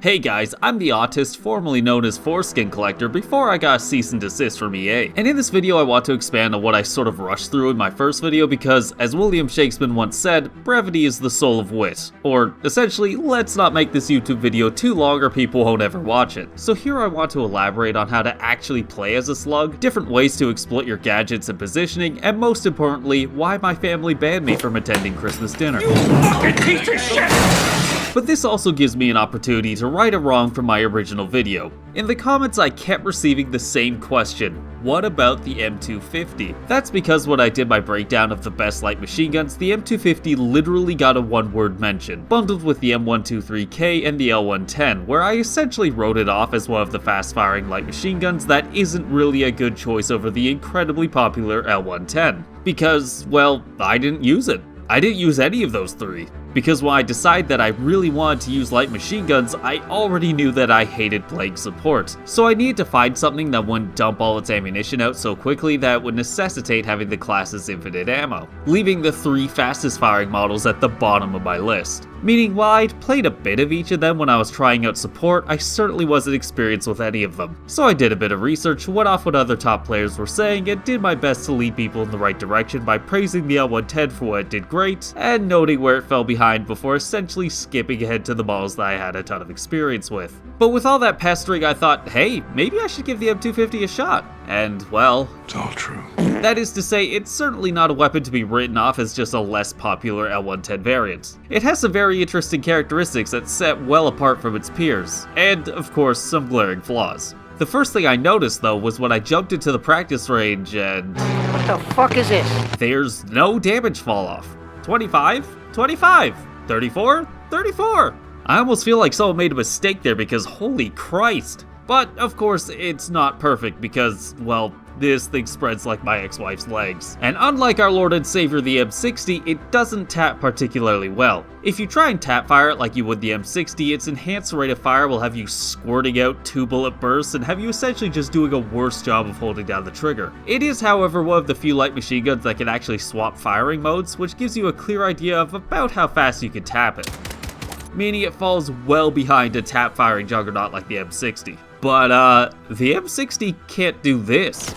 Hey guys, I'm the Autist, formerly known as Foreskin Collector, before I got a cease and desist from EA. And in this video I want to expand on what I sort of rushed through in my first video because, as William Shakespeare once said, brevity is the soul of wit. Or, essentially, let's not make this YouTube video too long or people won't ever watch it. So here I want to elaborate on how to actually play as a slug, different ways to exploit your gadgets and positioning, and most importantly, why my family banned me from attending Christmas dinner. You fucking piece of shit! But this also gives me an opportunity to right a wrong from my original video. In the comments I kept receiving the same question: what about the M250? That's because when I did my breakdown of the best light machine guns, the M250 literally got a one-word mention, bundled with the M123K and the L110, where I essentially wrote it off as one of the fast-firing light machine guns that isn't really a good choice over the incredibly popular L110. Because, well, I didn't use it. I didn't use any of those three. Because when I decided that I really wanted to use light machine guns, I already knew that I hated playing support. So I needed to find something that wouldn't dump all its ammunition out so quickly that would necessitate having the class's infinite ammo, leaving the three fastest firing models at the bottom of my list. Meaning while I'd played a bit of each of them when I was trying out support, I certainly wasn't experienced with any of them. So I did a bit of research, went off what other top players were saying, and did my best to lead people in the right direction by praising the L110 for what it did great, and noting where it fell behind before essentially skipping ahead to the models that I had a ton of experience with. But with all that pestering, I thought, hey, maybe I should give the M250 a shot. And, well, It's all true. that is to say, it's certainly not a weapon to be written off as just a less popular L110 variant. It has some very interesting characteristics that set well apart from its peers, and, of course, some glaring flaws. The first thing I noticed, though, was when I jumped into the practice range and... What the fuck is this? there's no damage fall off. 25? 25. 34? 34. I almost feel like someone made a mistake there because holy Christ. But, of course, it's not perfect because, well, this thing spreads like my ex-wife's legs. And unlike our Lord and Savior the M60, it doesn't tap particularly well. If you try and tap fire it like you would the M60, its enhanced rate of fire will have you squirting out 2-bullet bursts and have you essentially just doing a worse job of holding down the trigger. It is, however, one of the few light machine guns that can actually swap firing modes, which gives you a clear idea of about how fast you can tap it. Meaning it falls well behind a tap firing juggernaut like the M60. But, the M60 can't do this.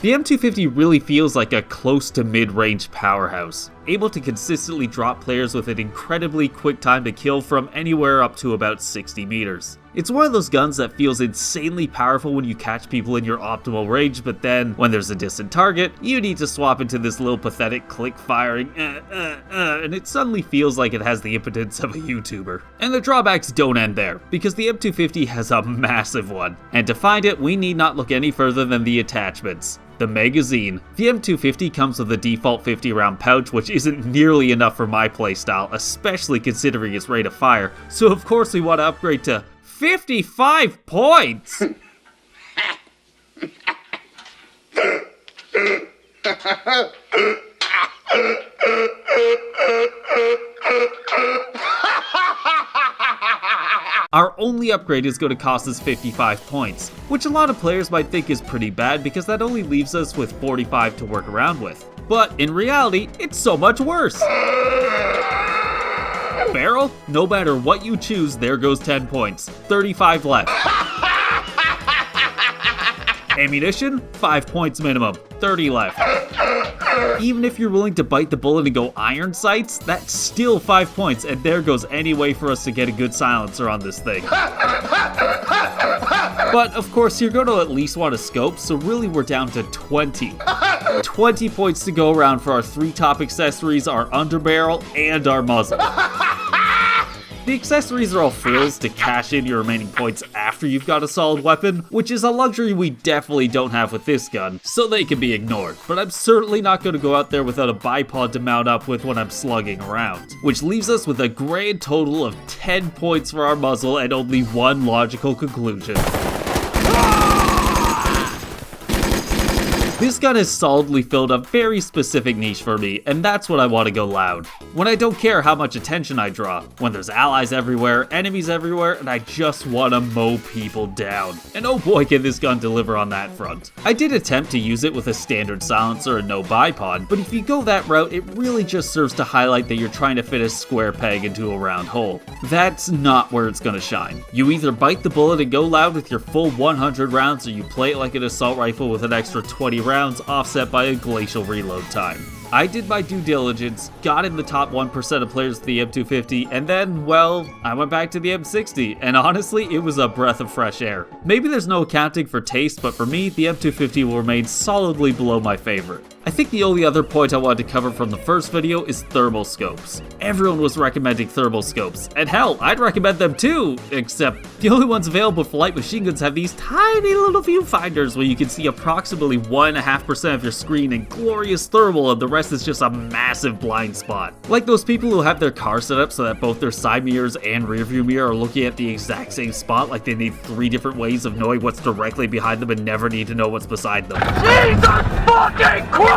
The M250 really feels like a close to mid-range powerhouse, able to consistently drop players with an incredibly quick time to kill from anywhere up to about 60 meters. It's one of those guns that feels insanely powerful when you catch people in your optimal range, but then, when there's a distant target, you need to swap into this little pathetic click firing, and it suddenly feels like it has the impotence of a YouTuber. And the drawbacks don't end there, because the M250 has a massive one, and to find it, we need not look any further than the attachments. The magazine. The M250 comes with a default 50-round pouch, which isn't nearly enough for my playstyle, especially considering its rate of fire, so of course we want to upgrade to 55 points! Our only upgrade is going to cost us 55 points, which a lot of players might think is pretty bad because that only leaves us with 45 to work around with. But in reality, it's so much worse! Barrel? No matter what you choose, there goes 10 points. 35 left. Ammunition? 5 points minimum. 30 left. Even if you're willing to bite the bullet and go iron sights, that's still 5 points, and there goes any way for us to get a good silencer on this thing. But of course, you're going to at least want a scope, so really we're down to 20. 20 points to go around for our 3 top accessories, our underbarrel, and our muzzle. The accessories are all frills to cash in your remaining points after you've got a solid weapon, which is a luxury we definitely don't have with this gun, so they can be ignored. But I'm certainly not going to go out there without a bipod to mount up with when I'm slugging around. Which leaves us with a grand total of 10 points for our muzzle and only one logical conclusion. This gun has solidly filled a very specific niche for me, and that's when I want to go loud. When I don't care how much attention I draw, when there's allies everywhere, enemies everywhere, and I just want to mow people down. And oh boy can this gun deliver on that front. I did attempt to use it with a standard silencer and no bipod, but if you go that route, it really just serves to highlight that you're trying to fit a square peg into a round hole. That's not where it's gonna shine. You either bite the bullet and go loud with your full 100 rounds, or you play it like an assault rifle with an extra 20 rounds offset by a glacial reload time. I did my due diligence, got in the top 1% of players with the M250, and then, well, I went back to the M60, and honestly, it was a breath of fresh air. Maybe there's no accounting for taste, but for me, the M250 will remain solidly below my favorite. I think the only other point I wanted to cover from the first video is thermal scopes. Everyone was recommending thermal scopes, and hell, I'd recommend them too, except the only ones available for light machine guns have these tiny little viewfinders where you can see approximately 1.5% of your screen in glorious thermal, and the rest is just a massive blind spot. Like those people who have their car set up so that both their side mirrors and rear view mirror are looking at the exact same spot, like they need 3 different ways of knowing what's directly behind them and never need to know what's beside them. Jesus fucking Christ!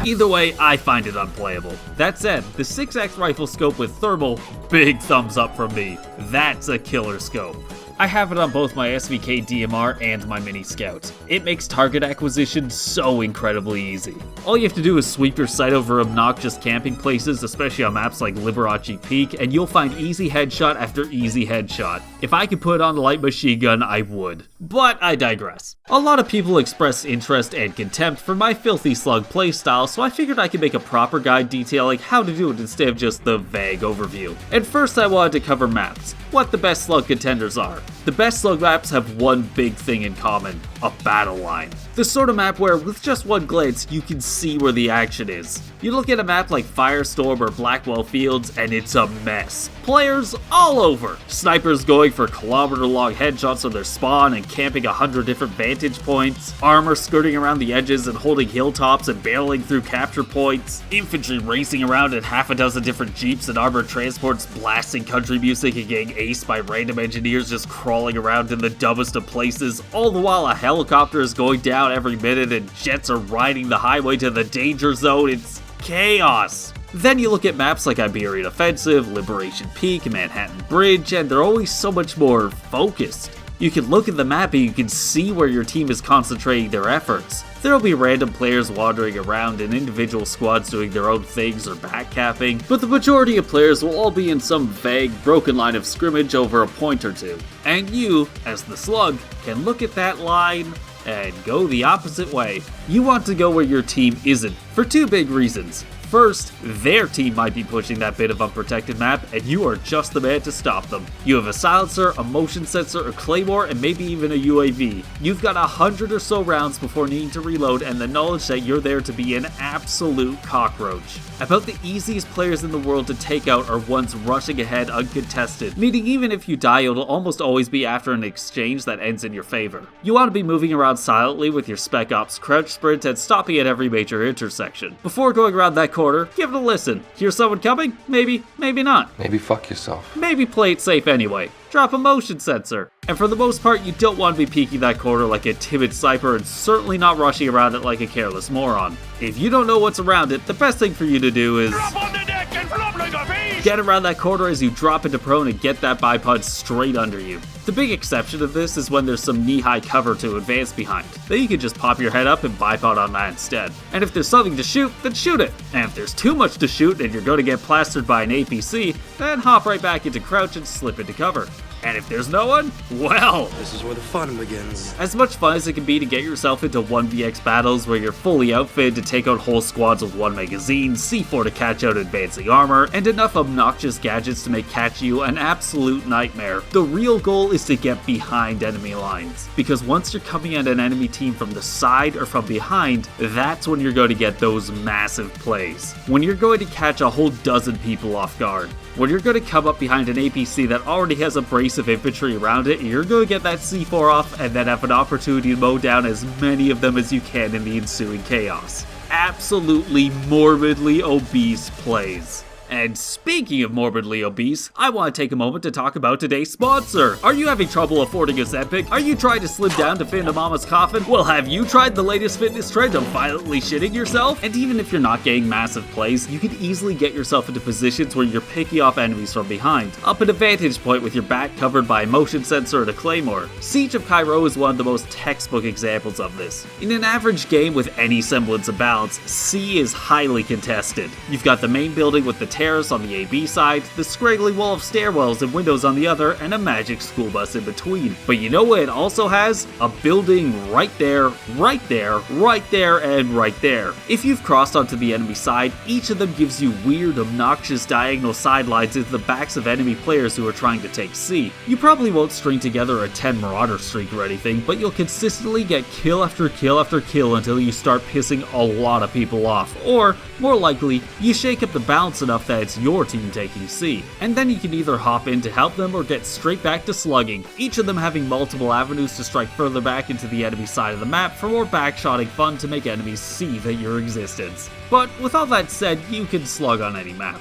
Either way, I find it unplayable. That said, the 6X rifle scope with thermal, big thumbs up from me. That's a killer scope. I have it on both my SVK DMR and my Mini Scout. It makes target acquisition so incredibly easy. All you have to do is sweep your sight over obnoxious camping places, especially on maps like Liberace Peak, and you'll find easy headshot after easy headshot. If I could put on a light machine gun, I would. But I digress. A lot of people express interest and contempt for my filthy slug playstyle, so I figured I could make a proper guide detailing how to do it instead of just the vague overview. And first I wanted to cover maps, what the best slug contenders are. The best slug maps have one big thing in common, a battle line. The sort of map where, with just one glance, you can see where the action is. You look at a map like Firestorm or Blackwell Fields, and it's a mess. Players all over. Snipers going for kilometer-long headshots on their spawn and camping 100 different vantage points. Armor skirting around the edges and holding hilltops and barreling through capture points. Infantry racing around in half a dozen different jeeps and armored transports blasting country music and getting aced by random engineers just crawling around in the dumbest of places, all the while a helicopter is going down every minute and jets are riding the highway to the danger zone. It's chaos. Then you look at maps like Iberian Offensive, Liberation Peak, Manhattan Bridge, and they're always so much more focused. You can look at the map and you can see where your team is concentrating their efforts. There'll be random players wandering around and individual squads doing their own things or backcapping, but the majority of players will all be in some vague, broken line of scrimmage over a point or two. And you, as the slug, can look at that line and go the opposite way. You want to go where your team isn't, for 2 big reasons. First, their team might be pushing that bit of unprotected map, and you are just the man to stop them. You have a silencer, a motion sensor, a claymore, and maybe even a UAV. You've got 100 or so rounds before needing to reload, and the knowledge that you're there to be an absolute cockroach. About the easiest players in the world to take out are ones rushing ahead uncontested, meaning even if you die, it'll almost always be after an exchange that ends in your favor. You want to be moving around silently with your Spec Ops crouch sprint and stopping at every major intersection. Before going around that corner, give it a listen. Hear someone coming? Maybe, maybe not. Maybe fuck yourself. Maybe play it safe anyway. Drop a motion sensor. And for the most part, you don't want to be peeking that corner like a timid sniper and certainly not rushing around it like a careless moron. If you don't know what's around it, the best thing for you to do is Drop on the deck and flop like a fish! get around that corner as you drop into prone and get that bipod straight under you. The big exception of this is when there's some knee-high cover to advance behind. Then you can just pop your head up and bipod on that instead. And if there's something to shoot, then shoot it. And if there's too much to shoot and you're going to get plastered by an APC, then hop right back into crouch and slip into cover. And if there's no one, well, This is where the fun begins. as much fun as it can be to get yourself into 1vx battles where you're fully outfitted to take out whole squads with 1 magazine, C4 to catch out advancing armor, and enough obnoxious gadgets to make catching you an absolute nightmare, the real goal is to get behind enemy lines. Because once you're coming at an enemy team from the side or from behind, that's when you're going to get those massive plays. When you're going to catch a whole dozen people off guard. When you're going to come up behind an APC that already has a brace of infantry around it, you're going to get that C4 off and then have an opportunity to mow down as many of them as you can in the ensuing chaos. Absolutely morbidly obese plays. And speaking of morbidly obese, I want to take a moment to talk about today's sponsor. Are you having trouble affording a Zempic? Are you trying to slim down to fit into mama's coffin? Well, have you tried the latest fitness trend of violently shitting yourself? And even if you're not getting massive plays, you can easily get yourself into positions where you're picking off enemies from behind, up at a vantage point with your back covered by a motion sensor and a claymore. Siege of Cairo is one of the most textbook examples of this. In an average game with any semblance of balance, C is highly contested. You've got the main building with the terrace on the AB side, the scraggly wall of stairwells and windows on the other, and a magic school bus in between. But you know what it also has? A building right there, right there, right there, and right there. If you've crossed onto the enemy side, each of them gives you weird, obnoxious diagonal sidelines into the backs of enemy players who are trying to take C. You probably won't string together a 10 marauder streak or anything, but you'll consistently get kill after kill after kill until you start pissing a lot of people off, or, more likely, you shake up the balance enough that it's your team taking C. And then you can either hop in to help them or get straight back to slugging, each of them having multiple avenues to strike further back into the enemy side of the map for more backshotting fun to make enemies see that your existence. But with all that said, you can slug on any map.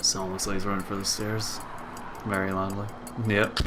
Someone looks like he's running for the stairs. Very loudly. Yep.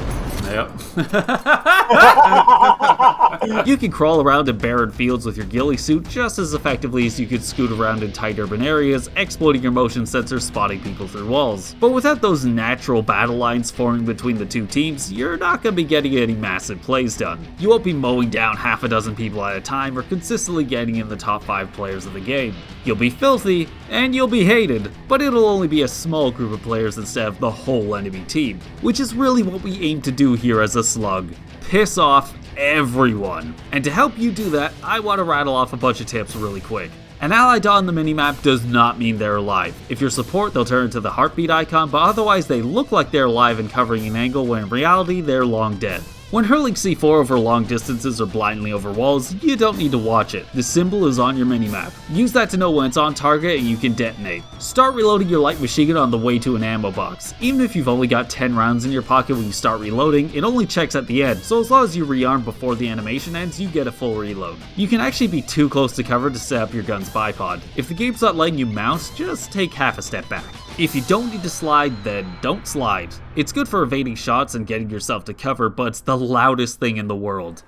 You can crawl around in barren fields with your ghillie suit just as effectively as you could scoot around in tight urban areas, exploiting your motion sensor spotting people through walls. But without those natural battle lines forming between the two teams, you're not going to be getting any massive plays done. You won't be mowing down half a dozen people at a time or consistently getting in the top 5 players of the game. You'll be filthy, and you'll be hated, but it'll only be a small group of players instead of the whole enemy team, which is really what we aim to do here as a slug. Piss off everyone. And to help you do that, I want to rattle off a bunch of tips really quick. An ally dot on the minimap does not mean they're alive. If you're support, they'll turn into the heartbeat icon, but otherwise they look like they're alive and covering an angle when in reality they're long dead. When hurling C4 over long distances or blindly over walls, you don't need to watch it. The symbol is on your minimap. Use that to know when it's on target and you can detonate. Start reloading your light machine gun on the way to an ammo box. Even if you've only got 10 rounds in your pocket when you start reloading, it only checks at the end, so as long as you rearm before the animation ends, you get a full reload. You can actually be too close to cover to set up your gun's bipod. If the game's not letting you mount, just take half a step back. If you don't need to slide, then don't slide. It's good for evading shots and getting yourself to cover, but it's the loudest thing in the world.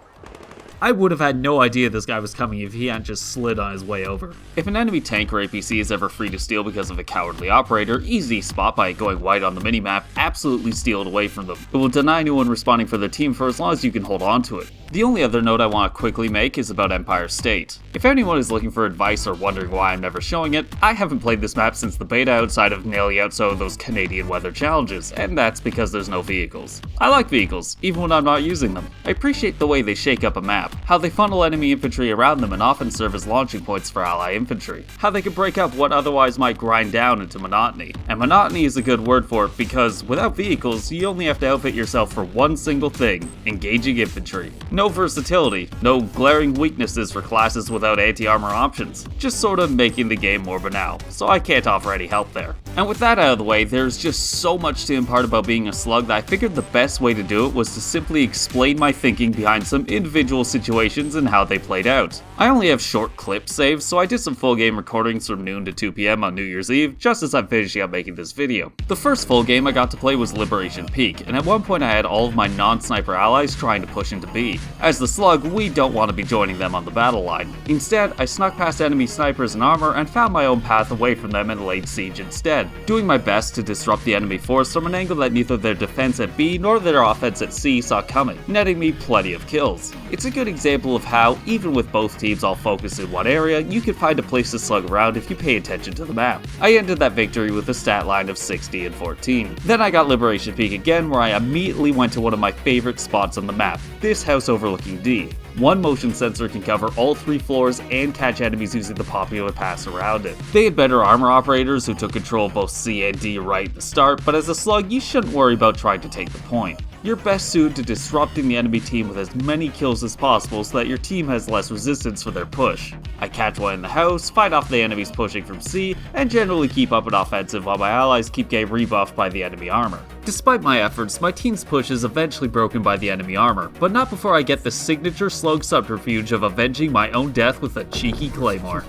I would have had no idea this guy was coming if he hadn't just slid on his way over. If an enemy tank or APC is ever free to steal because of a cowardly operator, easy spot by going white on the minimap, absolutely steal it away from them. It will deny anyone responding for their team for as long as you can hold on to it. The only other note I want to quickly make is about Empire State. If anyone is looking for advice or wondering why I'm never showing it, I haven't played this map since the beta outside of nailing out some of those Canadian weather challenges, and that's because there's no vehicles. I like vehicles, even when I'm not using them. I appreciate the way they shake up a map, how they funnel enemy infantry around them and often serve as launching points for ally infantry, how they can break up what otherwise might grind down into monotony. And monotony is a good word for it because without vehicles, you only have to outfit yourself for one single thing: engaging infantry. No versatility, no glaring weaknesses for classes without anti-armor options, just sort of making the game more banal, so I can't offer any help there. And with that out of the way, there's just so much to impart about being a slug that I figured the best way to do it was to simply explain my thinking behind some individual situations and how they played out. I only have short clips saved, so I did some full game recordings from noon to 2 PM on New Year's Eve, just as I'm finishing up making this video. The first full game I got to play was Liberation Peak, and at one point I had all of my non-sniper allies trying to push into B. As the slug, we don't want to be joining them on the battle line. Instead, I snuck past enemy snipers and armor and found my own path away from them and laid siege instead, doing my best to disrupt the enemy force from an angle that neither their defense at B nor their offense at C saw coming, netting me plenty of kills. It's a good example of how, even with both teams all focused in one area, you can find a place to slug around if you pay attention to the map. I ended that victory with a stat line of 60 and 14. Then I got Liberation Peak again, where I immediately went to one of my favorite spots on the map, this house overlooking D. One motion sensor can cover all 3 floors and catch enemies using the popular pass around it. They had better armor operators who took control of both C and D right at the start, but as a slug, you shouldn't worry about trying to take the point. You're best suited to disrupting the enemy team with as many kills as possible so that your team has less resistance for their push. I catch one in the house, fight off the enemies pushing from C, and generally keep up an offensive while my allies keep getting rebuffed by the enemy armor. Despite my efforts, my team's push is eventually broken by the enemy armor, but not before I get the signature Slug subterfuge of avenging my own death with a cheeky claymore.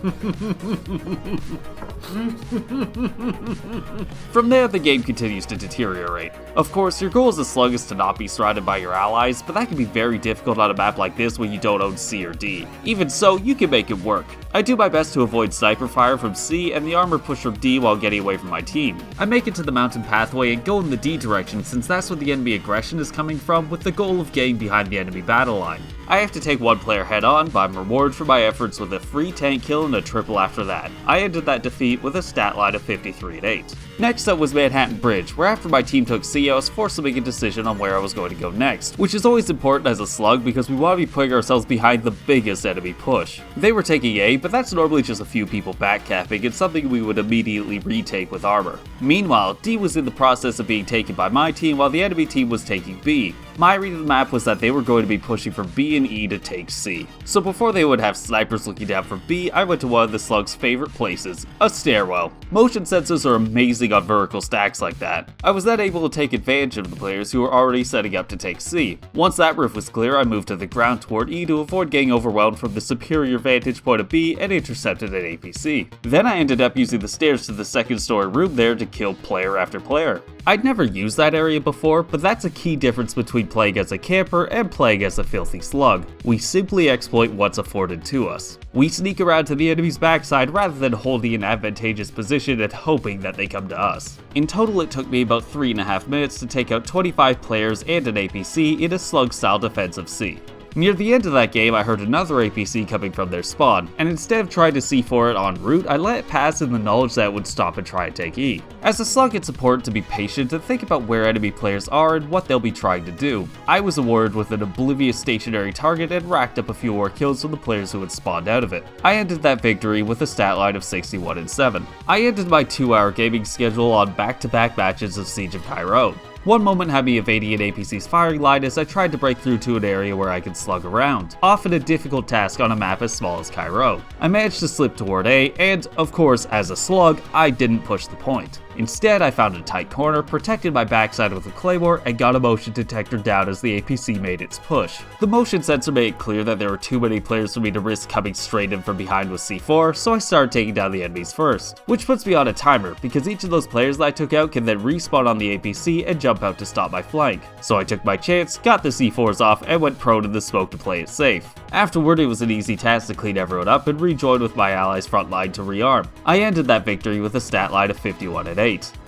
From there, the game continues to deteriorate. Of course, your goal as a Slug is to not be surrounded by your allies, but that can be very difficult on a map like this when you don't own C or D. Even so, you can make it work. I do my best to avoid sniper fire from C and the armor push from D while getting away from my team. I make it to the mountain pathway and go in the D direction since that's where the enemy aggression is coming from, with the goal of getting behind the enemy battle line. I have to take one player head on, but I'm rewarded for my efforts with a free tank kill and a triple after that. I ended that defeat with a stat line of 53-8. Next up was Manhattan Bridge, where after my team took C, I was forced to make a decision on where I was going to go next, which is always important as a Slug because we want to be putting ourselves behind the biggest enemy push. They were taking A, but that's normally just a few people backcapping and something we would immediately retake with armor. Meanwhile, D was in the process of being taken by my team while the enemy team was taking B. My read of the map was that they were going to be pushing from B and E to take C. So before they would have snipers looking down from B, I went to one of the Slug's favorite places, a stairwell. Motion sensors are amazing on vertical stacks like that. I was then able to take advantage of the players who were already setting up to take C. Once that roof was clear, I moved to the ground toward E to avoid getting overwhelmed from the superior vantage point of B and intercepted an APC. Then I ended up using the stairs to the second story room there to kill player after player. I'd never used that area before, but that's a key difference between playing as a camper and playing as a filthy Slug. We simply exploit what's afforded to us. We sneak around to the enemy's backside rather than holding an advantageous position and hoping that they come to us. In total, it took me about 3.5 minutes to take out 25 players and an APC in a Slug-style defensive C. Near the end of that game, I heard another APC coming from their spawn, and instead of trying to C4 it en route, I let it pass in the knowledge that it would stop and try and take E. As a Slug, it's important to be patient and think about where enemy players are and what they'll be trying to do. I was awarded with an oblivious stationary target and racked up a few more kills from the players who had spawned out of it. I ended that victory with a stat line of 61-7. I ended my 2-hour gaming schedule on back-to-back matches of Siege of Cairo. One moment had me evading an APC's firing line as I tried to break through to an area where I could slug around, often a difficult task on a map as small as Cairo. I managed to slip toward A, and, of course, as a Slug, I didn't push the point. Instead, I found a tight corner, protected my backside with a claymore, and got a motion detector down as the APC made its push. The motion sensor made it clear that there were too many players for me to risk coming straight in from behind with C4, so I started taking down the enemies first, which puts me on a timer, because each of those players that I took out can then respawn on the APC and jump out to stop my flank. So I took my chance, got the C4s off, and went prone in the smoke to play it safe. Afterward, it was an easy task to clean everyone up and rejoin with my allies' front line to rearm. I ended that victory with a stat line of 51-8.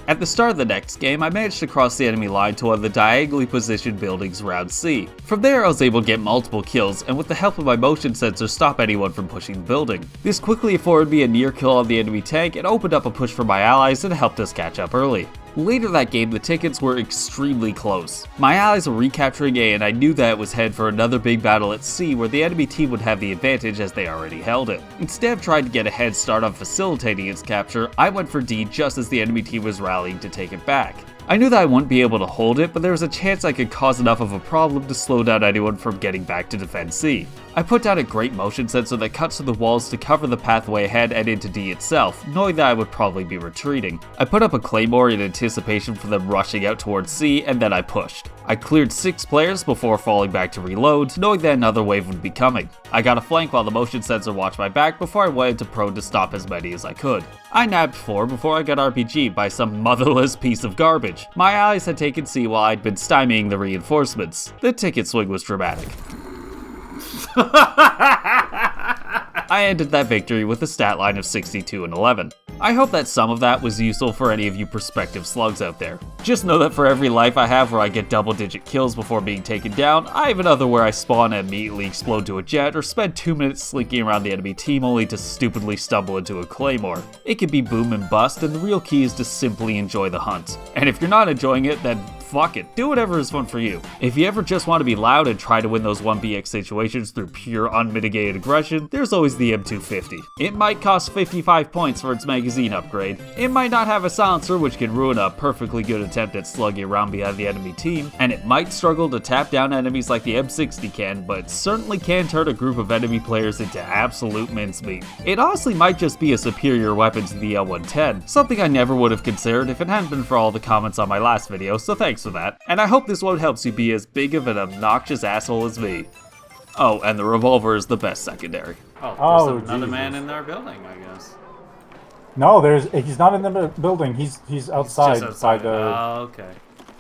At the start of the next game, I managed to cross the enemy line to one of the diagonally positioned buildings around C. From there, I was able to get multiple kills, and with the help of my motion sensor, stop anyone from pushing the building. This quickly afforded me a near kill on the enemy tank and opened up a push for my allies and helped us catch up early. Later that game, the tickets were extremely close. My allies were recapturing A, and I knew that it was head for another big battle at C where the enemy team would have the advantage as they already held it. Instead of trying to get a head start on facilitating its capture, I went for D just as the enemy team was rallying to take it back. I knew that I wouldn't be able to hold it, but there was a chance I could cause enough of a problem to slow down anyone from getting back to defend C. I put down a great motion sensor that cuts through the walls to cover the pathway ahead and into D itself, knowing that I would probably be retreating. I put up a claymore in anticipation for them rushing out towards C, and then I pushed. I cleared 6 players before falling back to reload, knowing that another wave would be coming. I got a flank while the motion sensor watched my back before I went into prone to stop as many as I could. I nabbed 4 before I got RPG'd by some motherless piece of garbage. My allies had taken C while I'd been stymieing the reinforcements. The ticket swing was dramatic. I ended that victory with a stat line of 62-11. I hope that some of that was useful for any of you prospective slugs out there. Just know that for every life I have where I get double-digit kills before being taken down, I have another where I spawn and immediately explode to a jet or spend 2 minutes slinking around the enemy team only to stupidly stumble into a claymore. It can be boom and bust, and the real key is to simply enjoy the hunt. And if you're not enjoying it, then fuck it, do whatever is fun for you. If you ever just want to be loud and try to win those 1BX situations through pure unmitigated aggression, there's always the M250. It might cost 55 points for its magazine upgrade, it might not have a silencer which can ruin a perfectly good attempt at slugging around behind the enemy team, and it might struggle to tap down enemies like the M60 can, but certainly can turn a group of enemy players into absolute mincemeat. It honestly might just be a superior weapon to the L110, something I never would have considered if it hadn't been for all the comments on my last video, so thanks for that. And I hope this one helps you be as big of an obnoxious asshole as me. Oh, and the revolver is the best secondary. Oh, there's another Jesus. man in their building, I guess. No, he's not in the building. He's outside, Just outside. by the Oh, okay.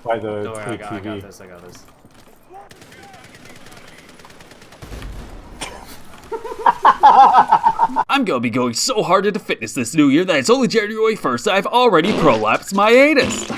by the Don't worry, I got TV. this, I got this. I'm gonna be going so hard into fitness this new year that it's only January 1st and I've already prolapsed my anus.